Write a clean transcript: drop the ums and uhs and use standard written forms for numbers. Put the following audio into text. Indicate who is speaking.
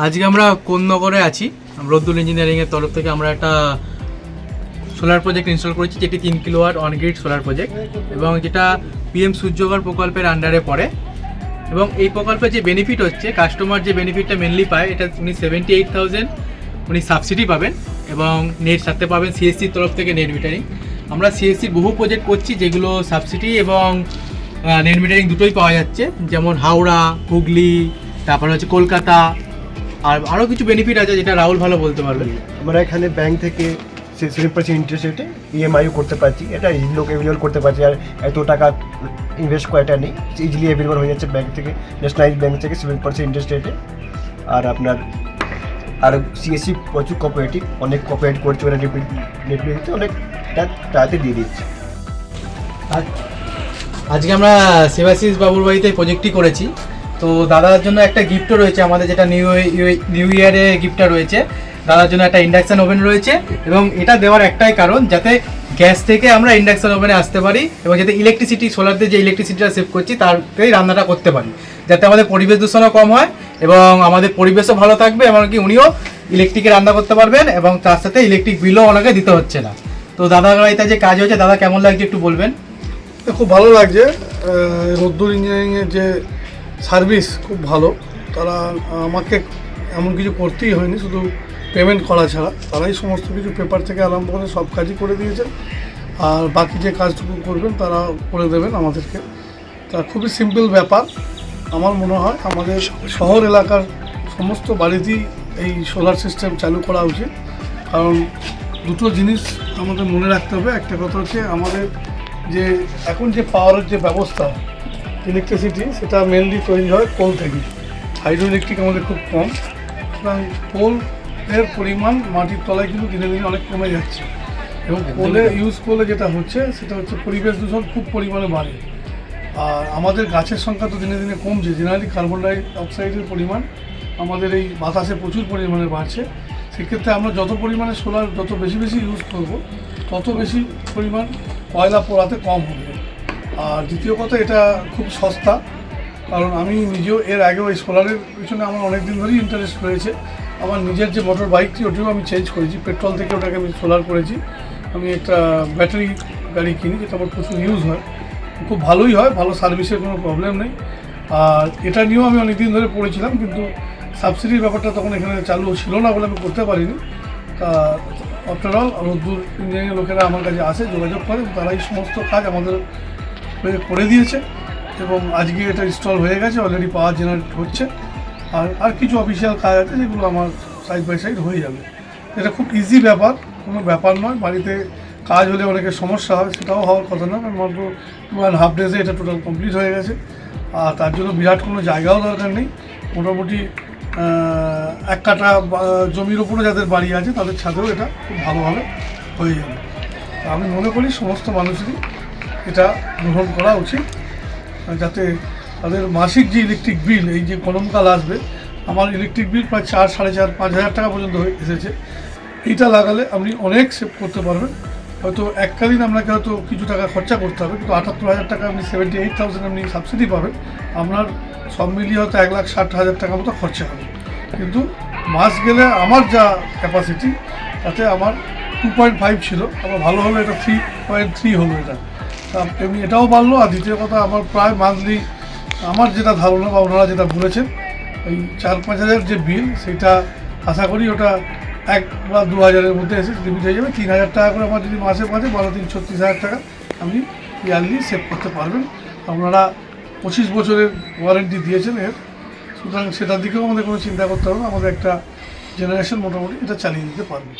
Speaker 1: আজকে আমরা কোন্নগরে আছি। রোদ্দুর ইঞ্জিনিয়ারিংয়ের তরফ থেকে আমরা একটা সোলার প্রজেক্ট ইনস্টল করেছি, যেটি 3 kilowatt on grid solar project এবং যেটা পিএম সূর্যঘর প্রকল্পের আন্ডারে পড়ে। এবং এই প্রকল্পে যে বেনিফিট হচ্ছে, কাস্টমার যে বেনিফিটটা মেনলি পায়, এটা উনি 78,000 উনি সাবসিডি পাবেন এবং নেট সাথে পাবেন সিএসসির তরফ থেকে নেট মিটারিং। আমরা সিএসসির বহু প্রজেক্ট করছি যেগুলো সাবসিডি এবং নেট মিটারিং দুটোই পাওয়া যাচ্ছে, যেমন হাওড়া, হুগলি, তারপরে হচ্ছে কলকাতা, আর আরও কিছু বেনিফিট আছে যেটা রাহুল ভালো বলতে পারবেন।
Speaker 2: আমরা এখানে ব্যাংক থেকে 7% ইন্টারেস্ট রেটে ইএমআইও করতে পারছি, এটা ইজিলি লোক অ্যাভেলেবল করতে পারছি। আর এত টাকা ইনভেস্ট করাটা নেই, ইজিলি অ্যাভেলেবল হয়ে যাচ্ছে ব্যাংক থেকে, ন্যাশনালাইজ ব্যাংক থেকে 7% ইন্টারেস্ট রেটে। আর আপনার আর সিএসসি প্রচুর কোঅপারেটিভ, অনেক কোঅপারেট করছে, ওরা নেটওয়ার্কে অনেক টাকাতে দিয়ে দিচ্ছে।
Speaker 1: আজকে আমরা সেবাশিস বাবুর বাড়িতে প্রজেক্টটি করেছি, তো দাদার জন্য একটা গিফটও রয়েছে আমাদের, যেটা নিউ ইয়ারে গিফটটা রয়েছে। দাদার জন্য একটা ইন্ডাকশান ওভেন রয়েছে এবং এটা দেওয়ার একটাই কারণ, যাতে গ্যাস থেকে আমরা ইন্ডাকশান ওভেনে আসতে পারি এবং যাতে ইলেকট্রিসিটি, সোলার দিয়ে যে ইলেকট্রিসিটিটা সেভ করছি তাতেই রান্নাটা করতে পারি, যাতে আমাদের পরিবেশ দূষণও কম হয় এবং আমাদের পরিবেশও ভালো থাকবে, এমনকি উনিও ইলেকট্রিকে রান্না করতে পারবেন এবং তার সাথে ইলেকট্রিক বিলও ওনাকে দিতে হচ্ছে না। তো দাদার বাড়িতে যে কাজ হয়েছে, দাদা কেমন লাগছে একটু বলবেন?
Speaker 3: খুব ভালো লাগছে। রোদ্দুর ইঞ্জিনিয়ারিংয়ের যে সার্ভিস খুব ভালো। তারা আমাকে এমন কিছু করতেই হয়নি, শুধু পেমেন্ট করা ছাড়া তারাই সমস্ত কিছু পেপার থেকে আরম্ভ করে সব কাজই করে দিয়েছে। আর বাকি যে কাজটুকু করবেন তারা করে দেবেন আমাদেরকে। তা খুবই সিম্পল ব্যাপার। আমার মনে হয় আমাদের শহর এলাকার সমস্ত বাড়িতেই এই সোলার সিস্টেম চালু করা উচিত। কারণ দুটো জিনিস আমাদের মনে রাখতে হবে। একটা কথা হচ্ছে, আমাদের যে এখন যে পাওয়ারের যে ব্যবস্থা, ইলেকট্রিসিটি, সেটা মেনলি তৈরি হয় কোল থেকে। হাইড্রো ইলেকট্রিক আমাদের খুব কম, সুতরাং কোলের পরিমাণ মাটির তলায় কিন্তু দিনে দিনে অনেক কমে যাচ্ছে এবং কোলে ইউজ করলে যেটা হচ্ছে সেটা হচ্ছে পরিবেশ দূষণ খুব পরিমাণে বাড়ে। আর আমাদের গাছের সংখ্যা তো দিনে দিনে কমছে, জেনারেলি কার্বন ডাই অক্সাইডের পরিমাণ আমাদের এই বাতাসে প্রচুর পরিমাণে বাড়ছে। সেক্ষেত্রে আমরা যত পরিমাণে সোলার যত বেশি বেশি ইউজ করব, তত বেশি পরিমাণ কয়লা পোড়াতে কম হবে। আর দ্বিতীয় কথা, এটা খুব সস্তা। কারণ আমি নিজেও এর আগেও এই সোলারের পিছনে আমার অনেক দিন ধরেই ইন্টারেস্ট রয়েছে। আমার নিজের যে মোটর বাইকটি, ওটিও আমি চেঞ্জ করেছি, পেট্রোল থেকে ওটাকে আমি সোলার করেছি। আমি একটা ব্যাটারি গাড়ি কিনি, যেটা আমার প্রচুর ইউজ হয়, খুব ভালোই হয়, ভালো সার্ভিসের কোনো প্রবলেম নেই। আর এটা নিয়েও আমি অনেক দিন ধরে পড়েছিলাম, কিন্তু সাবসিডির ব্যাপারটা তখন এখানে চালু ছিল না বলে আমি করতে পারিনি। তা আফটার অল রোদ্দুর ইঞ্জিনিয়ারিং লোকেরা আমার কাছে আসে, যোগাযোগ করে, তারাই সমস্ত কাজ আমাদের করে দিয়েছে এবং আজকে এটা ইনস্টল হয়ে গেছে, অলরেডি পাওয়ার জেনারেট হচ্ছে। আর কিছু অফিসিয়াল কাজ আছে যেগুলো আমার সাইড বাই সাইড হয়ে যাবে। এটা খুব ইজি ব্যাপার, কোনো ব্যাপার নয়। বাড়িতে কাজ হলে অনেকের সমস্যা হয়, সেটাও হওয়ার কথা নয়। মাত্র 2.5 ডেজে এটা টোটাল কমপ্লিট হয়ে গেছে। আর তার জন্য বিরাট কোনো জায়গাও দরকার নেই। মোটামুটি 1 কাঠা জমির উপরে যাদের বাড়ি আছে তাদের ছাদেও এটা খুব ভালোভাবে হয়ে যাবে। আমি মনে করি সমস্ত মানুষেরই এটা গ্রহণ করা উচিত, যাতে তাদের মাসিক যে ইলেকট্রিক বিল, এই যে গরমকাল আসবে, আমার ইলেকট্রিক বিল প্রায় 4, 4.5, 5,000 টাকা পর্যন্ত এসেছে। এইটা লাগালে আপনি অনেক সেভ করতে পারবেন। হয়তো এককালীন আপনাকে হয়তো কিছু টাকা খরচা করতে হবে, কিন্তু 78,000 টাকা আপনি 78,000 আপনি সাবসিডি পাবেন। আপনার সব মিলিয়ে হয়তো 1,60,000 টাকা মতো খরচা হবে। কিন্তু মাস গেলে আমার যা ক্যাপাসিটি, তাতে আমার 2.5 ছিল, আবার ভালো হলো এটা 3.3 হলো। এটা এমনি এটাও বাড়লো। আর দ্বিতীয় কথা, আমার প্রায় মান্থলি, আমার যেটা ধারণা বা ওনারা যেটা বলেছেন, ওই 4-5 হাজার যে বিল, সেটা আশা করি ওটা 1 বা 2 হাজারের মধ্যে এসে লিমিট হয়ে যাবে। 3,000 টাকা করে আমার যদি মাসে 12-3 36,000 টাকা আপনি ইয়ারলি সেভ করতে পারবেন। আপনারা 25 বছরের ওয়ারেন্টি দিয়েছেন এর, সুতরাং সেটার দিকেও আমাদের কোনো চিন্তা করতে হবে না। আমাদের একটা জেনারেশন মোটামুটি এটা চালিয়ে নিতে পারবে।